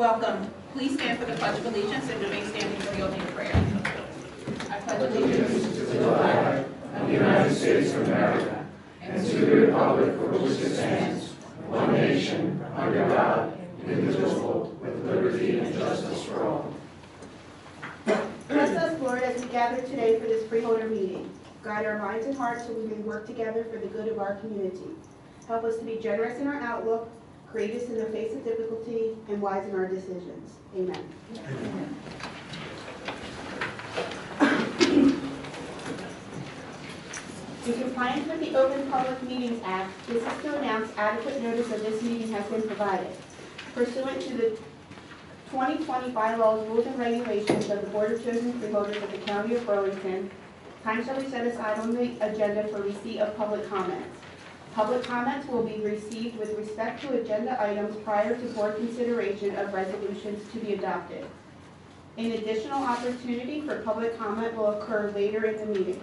Welcome. Please stand for the Pledge of Allegiance and remain standing for the opening prayer. I pledge allegiance to the flag of the United States of America and to the republic for which it stands, one nation, under God, indivisible, with liberty and justice for all. Bless us, Lord, as we gather today for this freeholder meeting. Guide our minds and hearts so we may work together for the good of our community. Help us to be generous in our outlook, courageous in the face of difficulty, and wise in our decisions. Amen. Amen. In compliance with the Open Public Meetings Act, this is to announce adequate notice of this meeting has been provided. Pursuant to the 2020 bylaws, rules, and regulations of the Board of Chosen Freeholders of the County of Burlington, time shall be set aside on the agenda for receipt of public comments. Public comments will be received with respect to agenda items prior to board consideration of resolutions to be adopted. An additional opportunity for public comment will occur later in the meeting.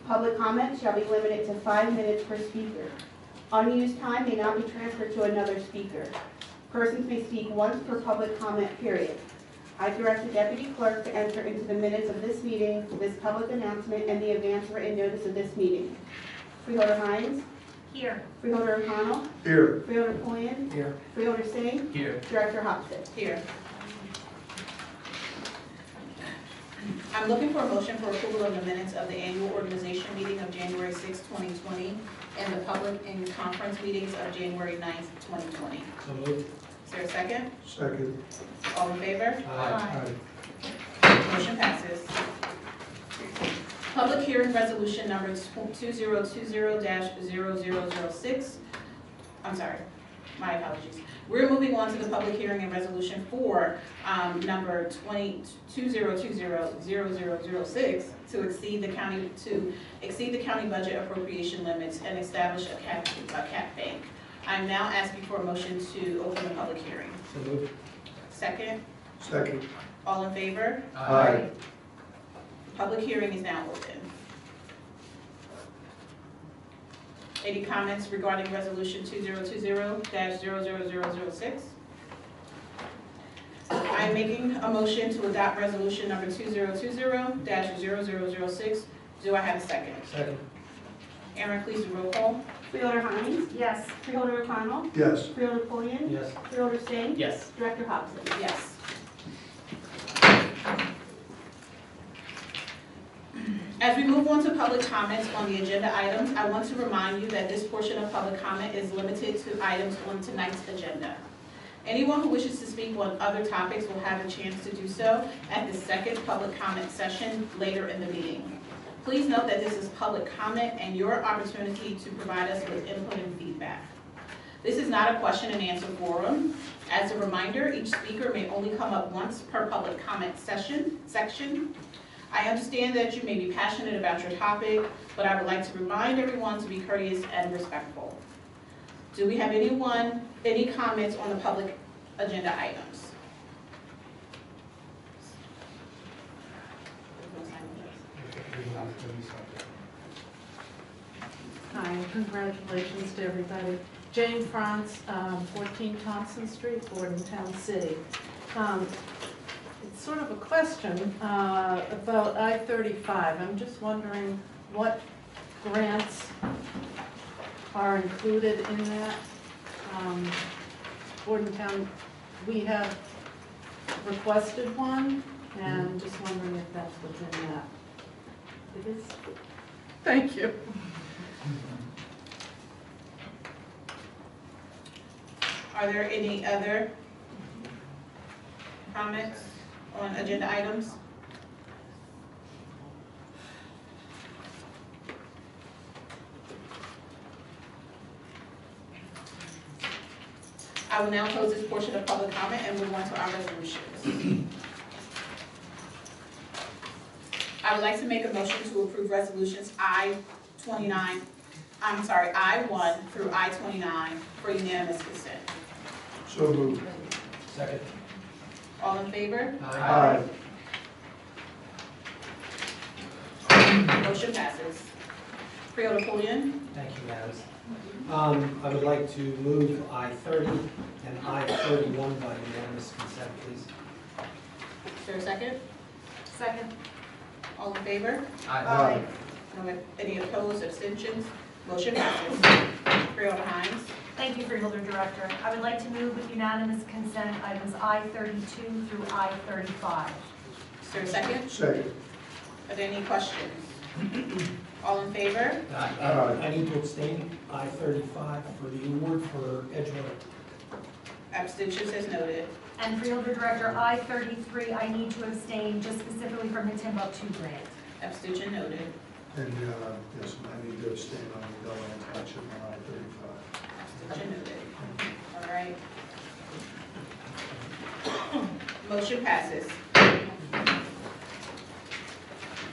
Public comment shall be limited to 5 minutes per speaker. Unused time may not be transferred to another speaker. Persons may speak once per public comment period. I direct the Deputy Clerk to enter into the minutes of this meeting, this public announcement, and the advance written notice of this meeting. Freeholder Hines? Here. Freeholder O'Connell? Here. Freeholder Pulliam? Here. Freeholder Singh? Here. Director Hobson? Here. I'm looking for a motion for approval of the minutes of the annual organization meeting of January 6, 2020, and the public and conference meetings of January 9th, 2020. So moved. Is there a second? Second. All in favor? Aye. Motion passes. Public hearing resolution number 2020-0006. I'm sorry, my apologies. We're moving on to the public hearing and resolution for number 2020-0006 to exceed the county budget appropriation limits and establish a cap bank. I'm now asking for a motion to open the public hearing. So moved. Second. Second. All in favor? Aye. Public hearing is now open. Any comments regarding resolution 2020-0006? I am making a motion to adopt resolution number 2020-0006. Do I have a second? Second. Aaron, please do roll call. Freeholder Hines? Yes. Freeholder O'Connell? Yes. Freeholder Pulliam? Yes. Freeholder Singh? Yes. Director Hobson? Yes. As we move on to public comments on the agenda items, I want to remind you that this portion of public comment is limited to items on tonight's agenda. Anyone who wishes to speak on other topics will have a chance to do so at the second public comment session later in the meeting. Please note that this is public comment and your opportunity to provide us with input and feedback. This is not a question and answer forum. As a reminder, each speaker may only come up once per public comment section. I understand that you may be passionate about your topic, but I would like to remind everyone to be courteous and respectful. Do we have any comments on the public agenda items? Hi, congratulations to everybody. Jane France, 14 Thompson Street, Bordentown City. It's sort of a question about I-35. I'm just wondering what grants are included in that. Bordentown, we have requested one, and just wondering if that's within that. It is? Thank you. Are there any other comments on agenda items? I will now close this portion of public comment and move on to our resolutions. I would like to make a motion to approve resolutions I-1 through I-29 for unanimous consent. So moved. Second. All in favor? Aye. Motion passes. Freeholder Pulliam? Thank you, Madam I would like to move I-30 and I-31 by unanimous consent, please. Is there a second? Second. All in favor? Aye. Any opposed, abstentions? Motion passes. Freeholder Hines. Thank you, Freeholder Director. I would like to move with unanimous consent items I-32 through I-35. Is there a second? Second. Are there any questions? All in favor? I need to abstain, I-35 for the award for Edgewater. Abstentions as noted. And Freeholder Director, I-33, I need to abstain just specifically from the Timbuktu grant. Abstention noted. And, yes, I need to abstain on the Delaware Township on I-35. Abstention noted. All right. Motion passes.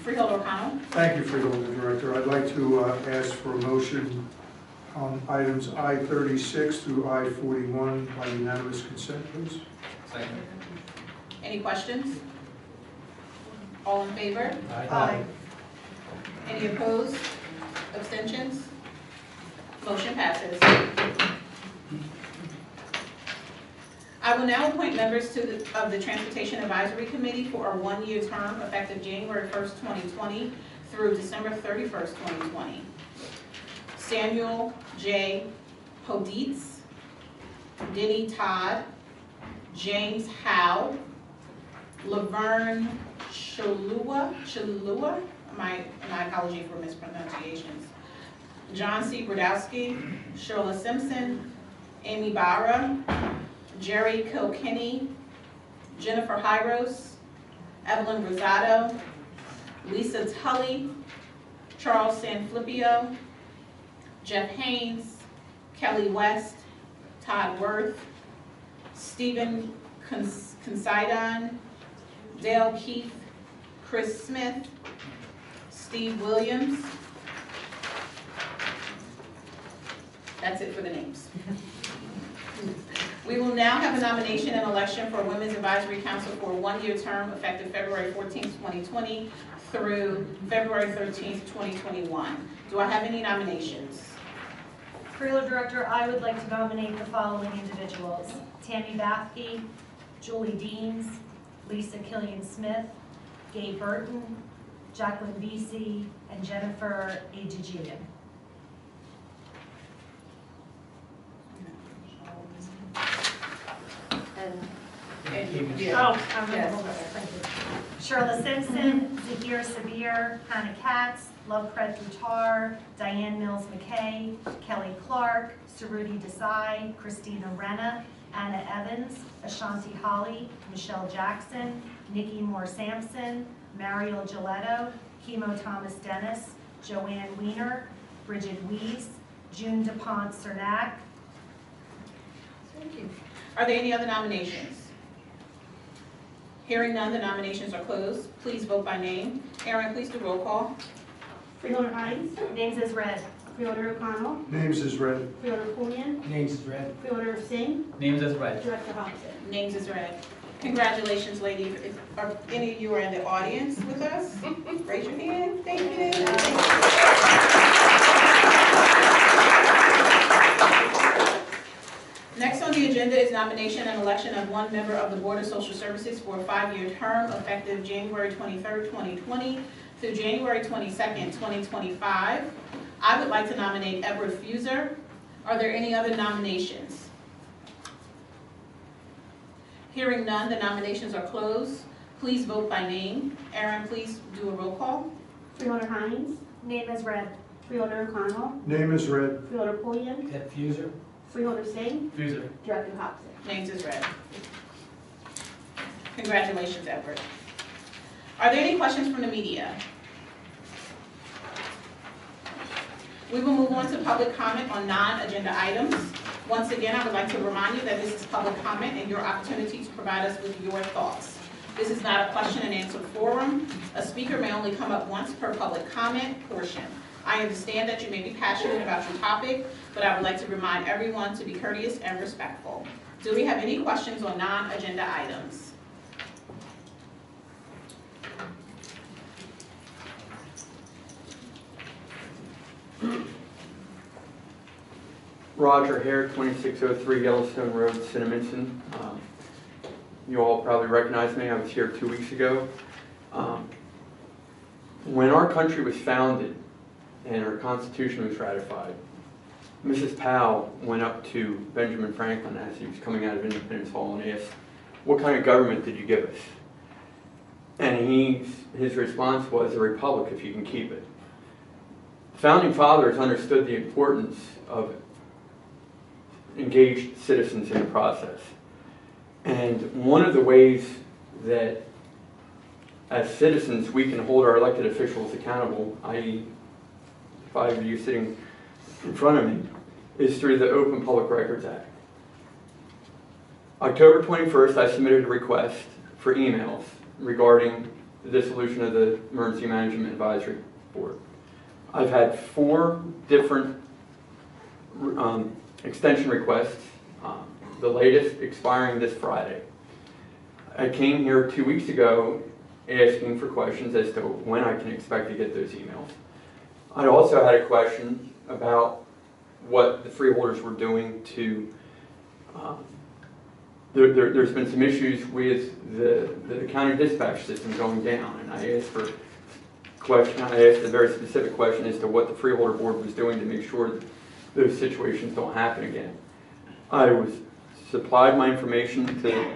Freeholder O'Connell. Thank you, Freeholder Director. I'd like to ask for a motion on items I-36 through I-41 by unanimous consent, please. Second. Any questions? All in favor? Aye. Any opposed? Abstentions? Motion passes. I will now appoint members of the Transportation Advisory Committee for a one-year term effective January 1st, 2020 through December 31st, 2020. Samuel J. Poditz, Denny Todd, James Howe, Laverne Chalua, my apology for mispronunciations, John C. Brodowski, Shirla Simpson, Amy Barra, Jerry Kilkenny, Jennifer Hyros, Evelyn Rosado, Lisa Tully, Charles Sanfilippo, Jeff Haynes, Kelly West, Todd Worth, Stephen Considine, Dale Keith, Chris Smith, Steve Williams. That's it for the names. We will now have a nomination and election for Women's Advisory Council for a one-year term effective February 14th, 2020 through February 13th, 2021. Do I have any nominations? Freeholder Director, I would like to nominate the following individuals: Tammy Bathke, Julie Deans, Lisa Killian-Smith, Gay Burton, Jacqueline Vesey, and Jennifer Ajijian. Yeah. Oh, I'm Yes. going to thank you. Shirla Simpson, Zahir Sabir, Hannah Katz, Lovepred Buttar, Diane Mills McKay, Kelly Clark, Suruti Desai, Christina Renna, Anna Evans, Ashanti Holly, Michelle Jackson, Nikki Moore Sampson, Mario Giletto, Chemo Thomas Dennis, Joanne Weiner, Bridget Weiss, June DuPont Cernak. Thank you. Are there any other nominations? Hearing none, the nominations are closed. Please vote by name. Aaron, please do roll call. Freeholder Hines, Names as read. Freeholder O'Connell, Names is read. Freeholder Pulliam, Names is read. Freeholder Singh, Names as read. Director Hobson. Names is read. Congratulations, ladies. Are any of you are in the audience with us? Raise your hand. Thank you. Next on the agenda is nomination and election of one member of the Board of Social Services for a 5-year term effective January 23rd, 2020 through January 22nd, 2025. I would like to nominate Edward Fuser. Are there any other nominations? Hearing none, the nominations are closed. Please vote by name. Aaron, please do a roll call. Freeholder Hines, Name as read. Freeholder O'Connell, Name is read. Freeholder Pulliam, Ed Fuser. Freeholder Singh, Fuser. Director Hobson. Names is read. Congratulations, Edward. Are there any questions from the media? We will move on to public comment on non-agenda items. Once again, I would like to remind you that this is public comment and your opportunity to provide us with your thoughts. This is not a question and answer forum. A speaker may only come up once per public comment portion. I understand that you may be passionate about your topic, but I would like to remind everyone to be courteous and respectful. Do we have any questions on non-agenda items? Roger Hare, 2603 Yellowstone Road, Cinnaminson. You all probably recognize me. I was here 2 weeks ago. When our country was founded and our Constitution was ratified, Mrs. Powell went up to Benjamin Franklin as he was coming out of Independence Hall and asked, "What kind of government did you give us?" And his response was, "A republic if you can keep it." Founding fathers understood the importance of engaged citizens in the process. And one of the ways that as citizens we can hold our elected officials accountable, i.e. 5 of you sitting in front of me, is through the Open Public Records Act. October 21st, I submitted a request for emails regarding the dissolution of the Emergency Management Advisory Board. I've had 4 different extension requests, the latest expiring this Friday. I came here 2 weeks ago asking for questions as to when I can expect to get those emails. I also had a question about what the freeholders were doing to, there's been some issues with the county dispatch system going down, and I asked a very specific question as to what the freeholder board was doing to make sure that those situations don't happen again. I was supplied my information to the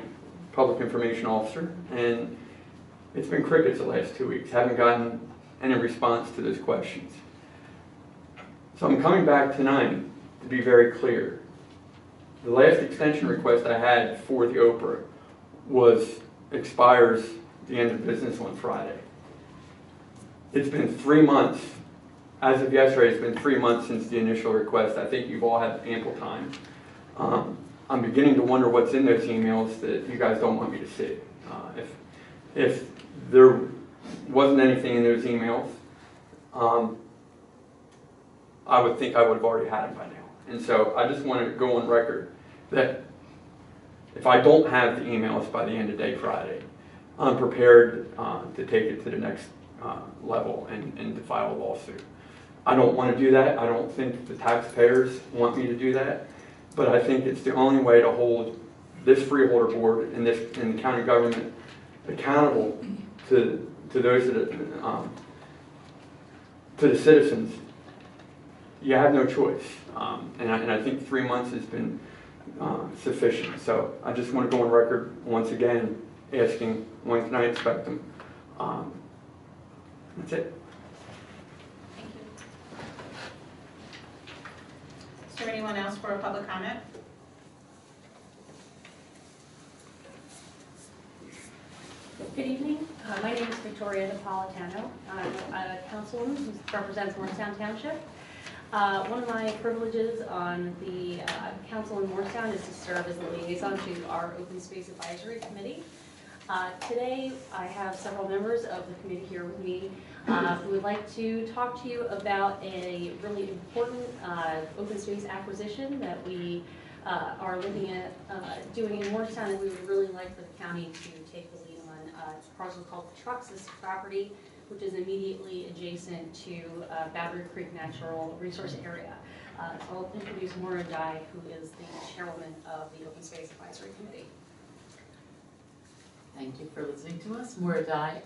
public information officer, and it's been crickets the last 2 weeks. Haven't gotten any response to those questions. So I'm coming back tonight to be very clear. The last extension request I had for the Oprah expires the end of business on Friday. It's been 3 months. As of yesterday, it's been 3 months since the initial request. I think you've all had ample time. I'm beginning to wonder what's in those emails that you guys don't want me to see. If there wasn't anything in those emails, I would think I would have already had them by now. And so I just want to go on record that if I don't have the emails by the end of day Friday, I'm prepared to take it to the next level and to file a lawsuit. I don't want to do that. I don't think the taxpayers want me to do that. But I think it's the only way to hold this freeholder board and the county government accountable to those that to the citizens. You have no choice, and I think 3 months has been sufficient. So I just want to go on record once again asking, when can I expect them? That's it. Thank you. Is there anyone else for a public comment? Good evening. My name is Victoria Napolitano. I'm a councilwoman who represents Morristown Township. One of my privileges on the council in Morristown is to serve as the liaison to our Open Space Advisory Committee. Today, I have several members of the committee here with me who would like to talk to you about a really important open space acquisition that we are looking at doing in Morristown, and we would really like for the county to take the lead on. It's a parcel called the Truxas property, which is immediately adjacent to Boundary Creek Natural Resource Area. So I'll introduce Miranda, who is the chairwoman of the Open Space Advisory Committee. Thank you for listening to us. Miranda,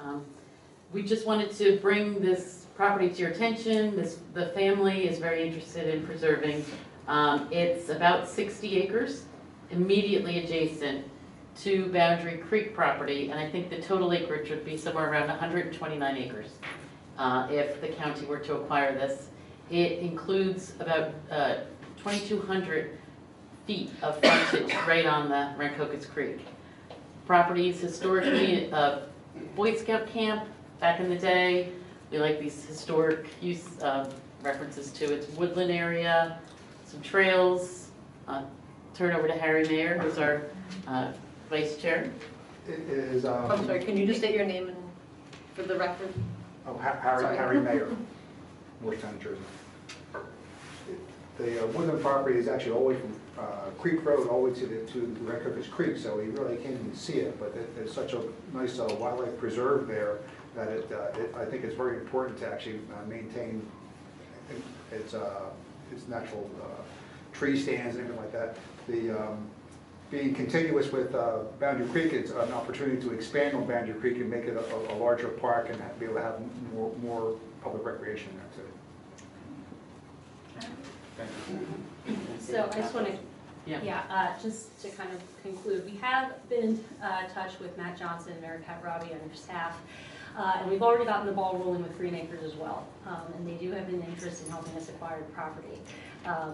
we just wanted to bring this property to your attention. The family is very interested in preserving. It's about 60 acres, immediately adjacent to Boundary Creek property, and I think the total acreage would be somewhere around 129 acres if the county were to acquire this. It includes about 2,200 feet of frontage right on the Rancocas Creek. Property is historically a Boy Scout camp back in the day. We like these historic use references to its woodland area, some trails. Turn over to Harry Mayer, who's our Vice Chair. It is, I'm sorry, can you just state your name and for the record? Oh, Harry Mayer, Morristown, New Jersey. The woodland property is actually all the way from Creek Road all the way to Rancocas Creek, so you really can't even see it, but there's such a nice wildlife preserve there that I think it's very important to actually maintain its natural tree stands and everything like that. Being contiguous with Boundary Creek, it's an opportunity to expand on Boundary Creek and make it a larger park and be able to have more public recreation there too. Thank you. So I just want to, just to kind of conclude, we have been in touch with Matt Johnson, Mayor Pat Robbie, and their staff, and we've already gotten the ball rolling with Green Acres as well, and they do have an interest in helping us acquire the property.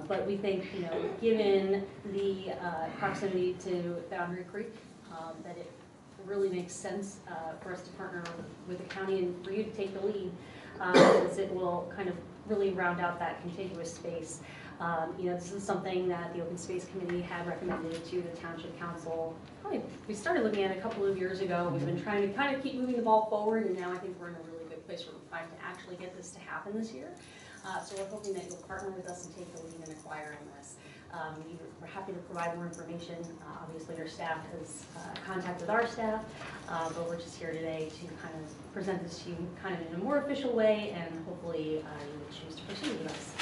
But we think, given the proximity to Boundary Creek, that it really makes sense for us to partner with the county and for you to take the lead, because it will kind of really round out that contiguous space. This is something that the Open Space Committee had recommended to the Township Council. We started looking at it a couple of years ago. We've been trying to kind of keep moving the ball forward, and now I think we're in a really good place where we're trying to actually get this to happen this year. So we're hoping that you'll partner with us and take the lead in acquiring this. We're happy to provide more information. Obviously, your staff has contacted our staff, but we're just here today to kind of present this to you kind of in a more official way, and hopefully you will choose to proceed with us.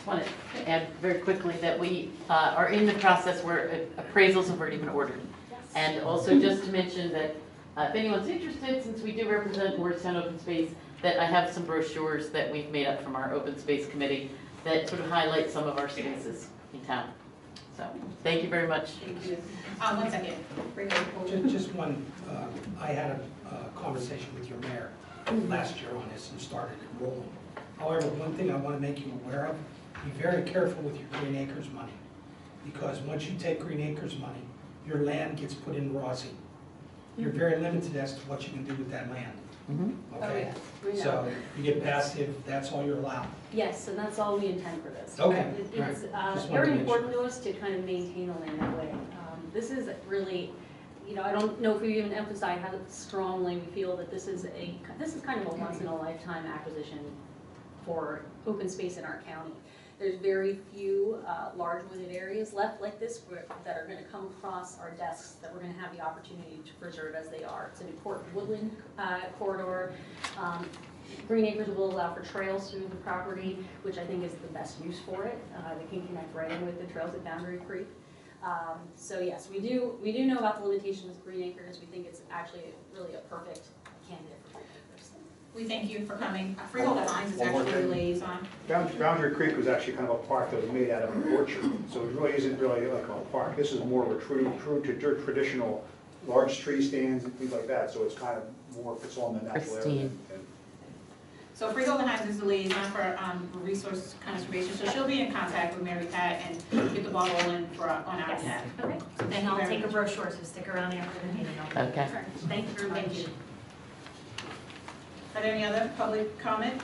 I want to add very quickly that we are in the process where appraisals have already been ordered. Yes. And also just to mention that if anyone's interested, since we do represent Morristown Open Space, that I have some brochures that we've made up from our Open Space Committee that sort of highlight some of our spaces in town. So thank you very much. Thank you. 1 second. Just one, I had a conversation with your mayor last year on this and started it rolling. However, one thing I want to make you aware of, be very careful with your Green Acres money, because once you take Green Acres money, your land gets put in ROSI. You're very limited as to what you can do with that land. Okay? Oh, yeah. So you get passive, that's all you're allowed. Yes, and that's all we intend for this. Okay. It's Just wanted to very make important to us to kind of maintain the land that way. This is really, I don't know if we even emphasize how strongly we feel that this is kind of a once in a lifetime acquisition for open space in our county. There's very few large wooded areas left like this that are going to come across our desks that we're going to have the opportunity to preserve as they are. It's an important woodland corridor. Green Acres will allow for trails through the property, which I think is the best use for it. They can connect right in with the trails at Boundary Creek. So yes, we do know about the limitations of Green Acres. We think it's actually really a perfect candidate for Green Acres. We thank you for coming. Freeholder Hines is actually the liaison. Boundary Creek was actually kind of a park that was made out of an orchard, so it really isn't really like a park. This is more of a true traditional large tree stands and things like that, so it's kind of more, it's all in the natural area. So Freeholder Hines is the liaison for resource conservation, so she'll be in contact with Mary Pat and get the ball rolling on our Yes. behalf. Okay. Thank And you I'll very take a much. brochure, so stick around after the meeting. Okay. Thank you very much. Thank you. Are there any other public comments?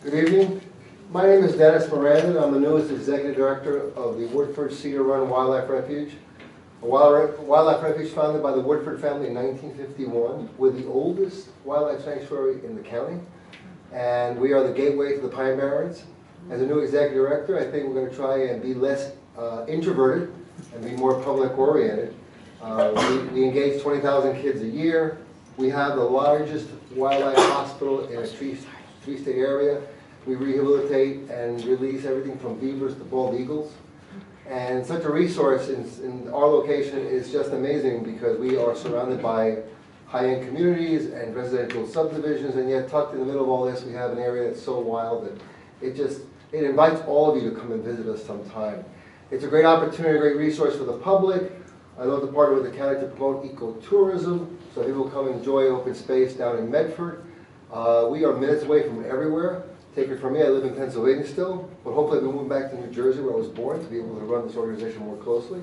Good evening. My name is Dennis Miranda. I'm the newest executive director of the Woodford Cedar Run Wildlife Refuge. A wildlife refuge founded by the Woodford family in 1951. We're the oldest wildlife sanctuary in the county, and we are the gateway to the Pine Barrens. As a new executive director, I think we're going to try and be less introverted and be more public oriented. We engage 20,000 kids a year. We have the largest wildlife hospital in a three-state area. We rehabilitate and release everything from beavers to bald eagles. And such a resource in our location is just amazing, because we are surrounded by high-end communities and residential subdivisions, and yet tucked in the middle of all this, we have an area that's so wild that it invites all of you to come and visit us sometime. It's a great opportunity, a great resource for the public. I love to partner with the county to promote ecotourism, so people come enjoy open space down in Medford. We are minutes away from everywhere. Take it from me, I live in Pennsylvania still, but hopefully I'll be moving back to New Jersey, where I was born, to be able to run this organization more closely.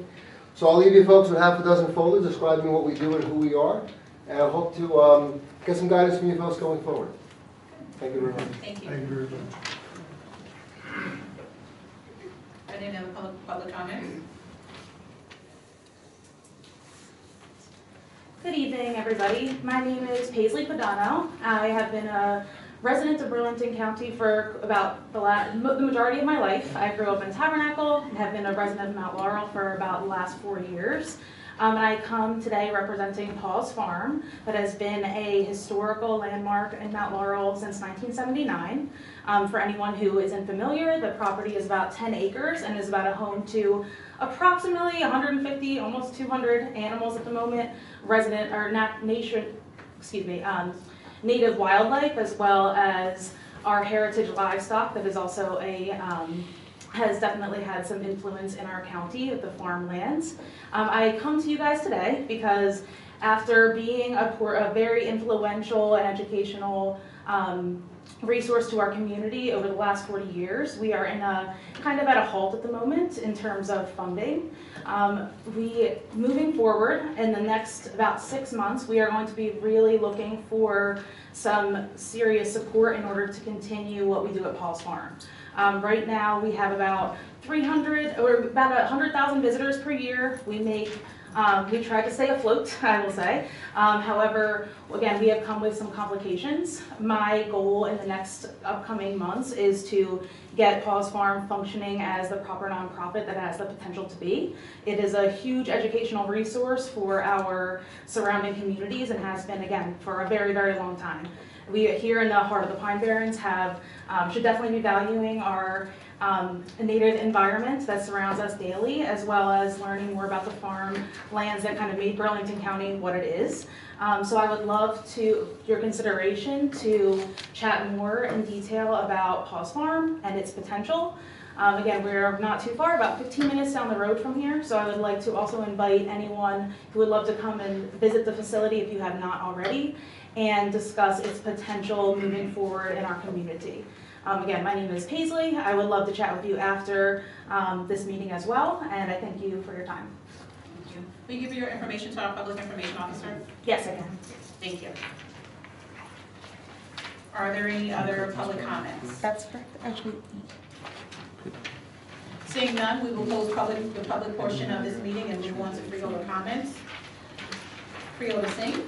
So I'll leave you folks with half a dozen folders describing what we do and who we are, and I hope to get some guidance from you folks going forward. Thank you very much. Thank you. Thank you very much. Are there any other public comments? Good evening, everybody. My name is Paisley Padano. I have been a resident of Burlington County for about the majority of my life. I grew up in Tabernacle and have been a resident of Mount Laurel for about the last 4 years. And I come today representing Paul's Farm, that has been a historical landmark in Mount Laurel since 1979. For anyone who isn't familiar, the property is about 10 acres and is about a home to approximately 150, almost 200 animals at the moment, native wildlife, as well as our heritage livestock that is also has definitely had some influence in our county with the farmlands. I come to you guys today because after being a very influential and educational resource to our community over the last 40 years, we are in a kind of at a halt at the moment in terms of funding. Moving forward in the next about 6 months, we are going to be really looking for some serious support in order to continue what we do at Paul's Farm. Right now, we have about 100,000 visitors per year. We try to stay afloat, I will say. However, again, we have come with some complications. My goal in the next upcoming months is to get Paul's Farm functioning as the proper nonprofit that it has the potential to be. It is a huge educational resource for our surrounding communities and has been, again, for a very, very long time. We here in the heart of the Pine Barrens should definitely be valuing our native environment that surrounds us daily, as well as learning more about the farm lands that kind of made Burlington County what it is. So I would love your consideration to chat more in detail about Paul's Farm and its potential. Again, we're not too far, about 15 minutes down the road from here, so I would like to also invite anyone who would love to come and visit the facility if you have not already, and discuss its potential moving forward in our community. Again, my name is Paisley. I would love to chat with you after this meeting as well, and I thank you for your time. Thank you. Will you give your information to our public information officer? Yes, I can. Thank you. Are there any other public comments? That's correct, actually. Seeing none, we will close the public portion of this meeting and move on to freeholder comments. Freeholder Singh.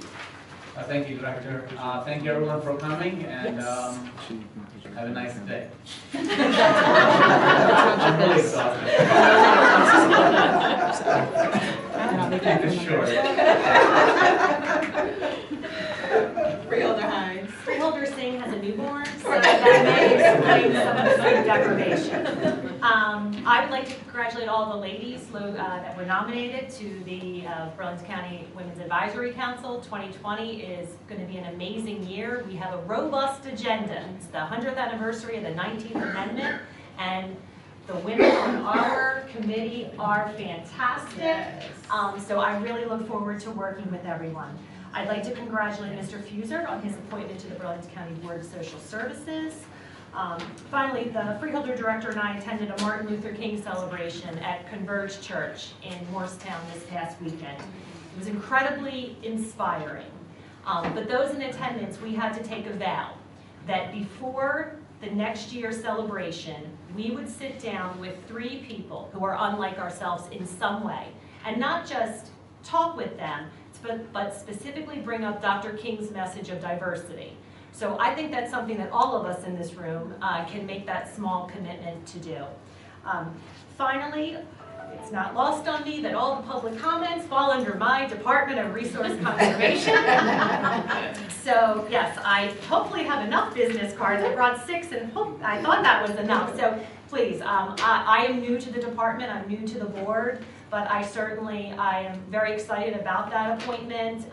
Thank you, Director. Thank you everyone for coming, and have a nice day. I'm really exhausted. Keep this short. Freeholder Hines. Freeholder Singh has a newborn, so that may explain some of the sleep deprivation. I would like to congratulate all the ladies that were nominated to the Burlington County Women's Advisory Council. 2020 is going to be an amazing year. We have a robust agenda. It's the 100th anniversary of the 19th Amendment, and the women on our committee are fantastic. Yes. So I really look forward to working with everyone. I'd like to congratulate Mr. Fuser on his appointment to the Burlington County Board of Social Services. Finally, the Freeholder Director and I attended a Martin Luther King celebration at Converge Church in Morristown this past weekend. It was incredibly inspiring. But those in attendance, we had to take a vow that before the next year's celebration, we would sit down with 3 people who are unlike ourselves in some way, and not just talk with them, but specifically bring up Dr. King's message of diversity. So I think that's something that all of us in this room can make that small commitment to do. Finally, it's not lost on me that all the public comments fall under my Department of Resource Conservation. So yes, I hopefully have enough business cards. I brought 6 and I thought that was enough. So please, I am new to the department, I'm new to the board, but I am very excited about that appointment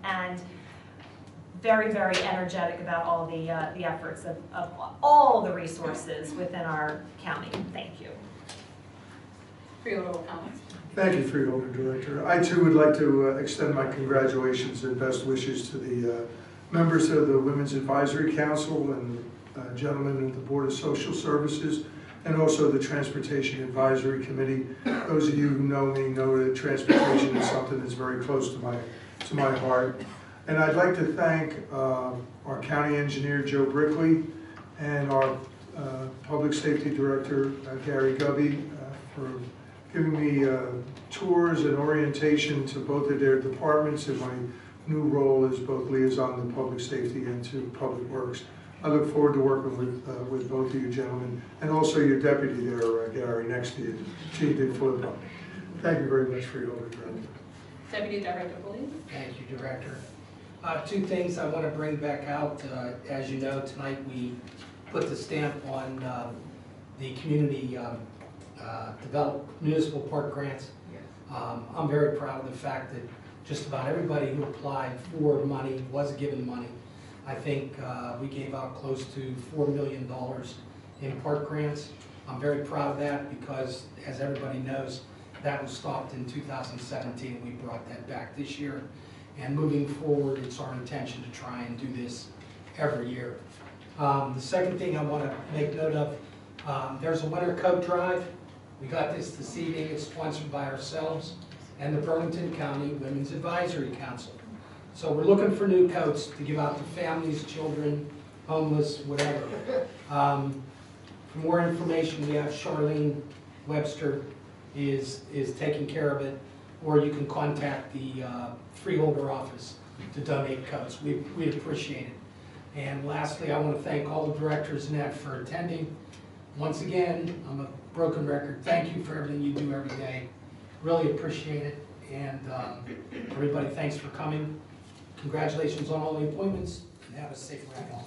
and very, very energetic about all the efforts of all the resources within our county. Thank you. Freeholder comments. Thank you, Freeholder Director. I too would like to extend my congratulations and best wishes to the members of the Women's Advisory Council and gentlemen of the Board of Social Services, and also the Transportation Advisory Committee. Those of you who know me know that transportation is something that's very close to my heart. And I'd like to thank our County Engineer, Joe Brickley, and our Public Safety Director, Gary Gubby, for giving me tours and orientation to both of their departments in my new role as both liaison to public safety and to public works. I look forward to working with both of you gentlemen, and also your deputy there, Gary, next to you, Chief Dick Filippo. Thank you very much for your order, Director. Deputy Director, please. Thank you, Director. Two things I want to bring back out. As you know, tonight we put the stamp on the community developed municipal park grants. I'm very proud of the fact that just about everybody who applied for money was given money. I think we gave out close to $4 million in park grants. I'm very proud of that because, as everybody knows, that was stopped in 2017. We brought that back this year. And moving forward, it's our intention to try and do this every year. The second thing I want to make note of, there's a winter coat drive. We got this evening. It's sponsored by ourselves and the Burlington County Women's Advisory Council. So we're looking for new coats to give out to families, children, homeless, whatever. For more information, we have Charlene Webster is taking care of it, or you can contact the freeholder office to donate coats. We'd appreciate it. And lastly, I want to thank all the directors and that for attending. Once again, I'm a broken record. Thank you for everything you do every day. Really appreciate it. And everybody, thanks for coming. Congratulations on all the appointments, and have a safe ride home.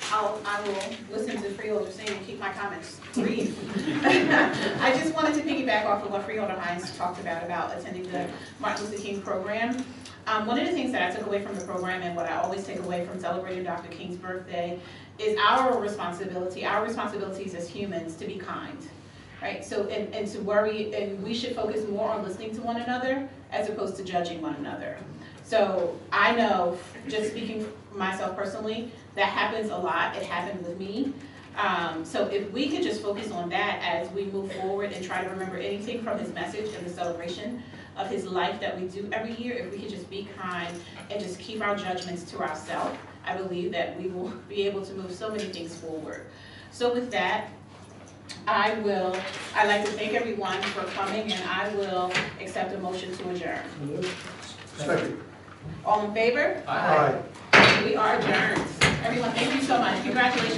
I will listen to Freeholder Singh and keep my comments brief. I just wanted to piggyback off of what Freeholder Hines talked about attending the Martin Luther King program. One of the things that I took away from the program, and what I always take away from celebrating Dr. King's birthday, is our responsibilities as humans to be kind, right? So, and to worry, and we should focus more on listening to one another as opposed to judging one another. So I know, just speaking for myself personally, that happens a lot. It happened with me. So if we could just focus on that as we move forward and try to remember anything from his message and the celebration of his life that we do every year, if we could just be kind and just keep our judgments to ourselves, I believe that we will be able to move so many things forward. So with that, I'd like to thank everyone for coming, and I will accept a motion to adjourn. Second. All in favor? Aye. We are adjourned. Everyone, thank you so much. Congratulations.